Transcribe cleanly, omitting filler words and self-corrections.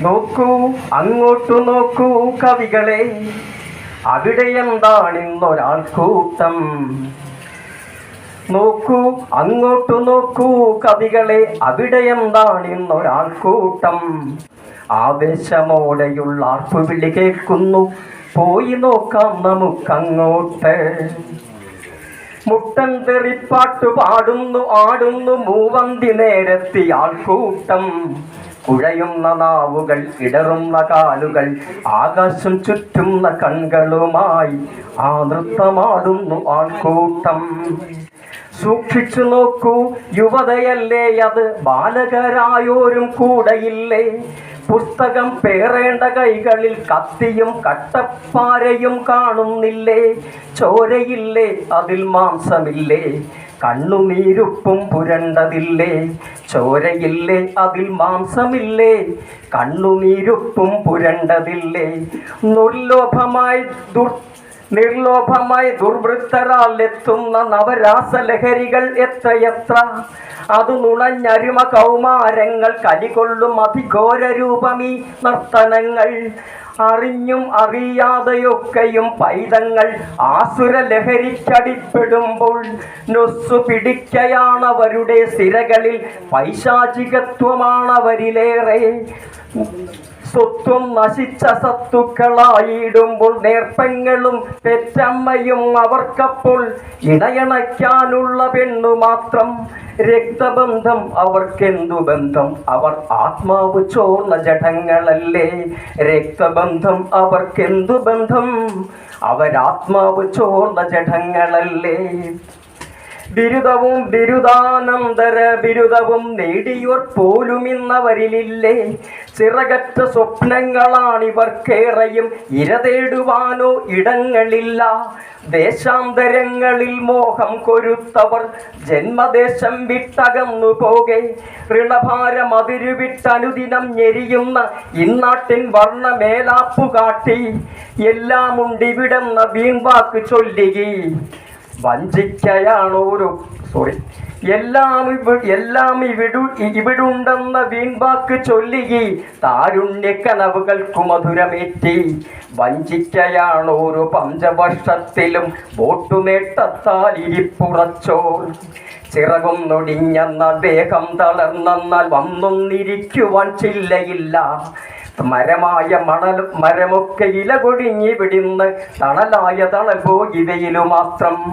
നോക്കൂ, അങ്ങോട്ടു നോക്കൂ കവികളെ, അവിടെ എന്താണിന്നൊരാൾക്കൂട്ടം. നോക്കൂ, അങ്ങോട്ടു നോക്കൂ കവികളെ, അവിടെ എന്താണിന്നൊരാൾക്കൂട്ടം. ആവേശമോടെയുള്ള ആർപ്പുവിളി കേൾക്കുന്നു, പോയി നോക്കാം നമുക്കങ്ങോട്ട്. മുട്ടൻ തെറിപ്പാട്ടു പാടുന്നു, ആടുന്നു മൂവന്തി നേരത്തി ആൾക്കൂട്ടം. കുഴയുന്ന നാവുകൾ, ഇടറുന്ന കാലുകൾ, ആകാശം ചുറ്റുന്ന കൺകളുമായി ആ നൃത്തമാടുന്നു ആൾക്കൂട്ടം. സൂക്ഷിച്ചു നോക്കൂ യുവതയല്ലേ അത്, ബാലകരായോരും കൂടെയില്ലേ. പുസ്തകം പേറേണ്ട കൈകളിൽ കത്തിയും കട്ടപ്പാരയും കാണുന്നില്ലേ. ചോരയില്ലേ, അതിൽ മാംസമില്ലേ, കണ്ണുനീരുപ്പും പുരണ്ടതില്ലേ. ചോരയില്ലേ, അതിൽ മാംസമില്ലേ, കണ്ണുനീരുപ്പും പുരണ്ടതില്ലേ. നിർലോഭമായി ദുർവൃത്തരാൽ എത്തുന്ന നവരാസലഹരികൾ എത്രയെത്ര. അത് നുണഞ്ഞരുമ കൗമാരങ്ങൾ, കലികൊള്ളും അതിഘോര രൂപമീ നർത്തനങ്ങൾ. അറിഞ്ഞും അറിയാതെയൊക്കെയും പൈതങ്ങൾ ആസുര ലഹരിക്കടിപ്പെടുമ്പോൾ നൊസ്സു പിടിക്കയാണവരുടെ സിരകളിൽ, പൈശാചികത്വമാണവരിലേറെ. സ്വത്വം നശിച്ച സത്തുക്കളായിടുമ്പോൾ നേർപ്പങ്ങളും പെറ്റമ്മയും അവർക്കപ്പോൾ ഇണയണയ്ക്കാനുള്ള പെണ്ണു മാത്രം. രക്തബന്ധം അവർക്കെന്തു ബന്ധം, അവർ ആത്മാവ് ചോർന്ന ജഡങ്ങളല്ലേ. രക്തബന്ധം അവർക്കെന്തു ബന്ധം, അവരാത്മാവ് ചോർന്ന ജഡങ്ങളല്ലേ. ബിരുദവും ബിരുദാനന്തര ബിരുദവും നേടിയോർ പോലും ഇന്നവരിലില്ലേ. ചിറകറ്റ സ്വപ്നങ്ങളാണിവർക്കേറെയും, ഇരതേടുവാനോ ഇടങ്ങളില്ല. ദേശാന്തരങ്ങളിൽ മോഹം കൊരുത്തവർ ജന്മദേശം വിട്ടകന്നു പോകെ. ഋണഭാരം അതിരുവിട്ടനുദിനം ഞെരിയുന്ന ഇന്നാട്ടിൻ വർണ്ണമേലാപ്പു കാട്ടി. എല്ലാമുണ്ടിവിടെന്ന വീൺവാക്ക് ചൊല്ലുകി വഞ്ചിക്കയാണോരോ എല്ലാം ഇവിടുണ്ടെന്ന വീൺവാക്ക് ചൊല്ലുകി താരുണ്യക്കനവുകൾക്കു മധുരമേറ്റി. വഞ്ചിക്കയാണോരോ പഞ്ചവർഷത്തിലും വോട്ടുനേട്ടത്താൽ ഇരിപ്പുറച്ചോർ. ചിറകും നൊടിഞ്ഞെന്ന ദേഹം തളർന്നാൽ വന്നൊന്നിരിക്കുവാൻ ചില്ലയില്ല. മരമൊക്കെ ഇല കൊടിഞ്ഞിവിടുന്ന് തണലായ തണൽ പോയി വെയിലു മാത്രം.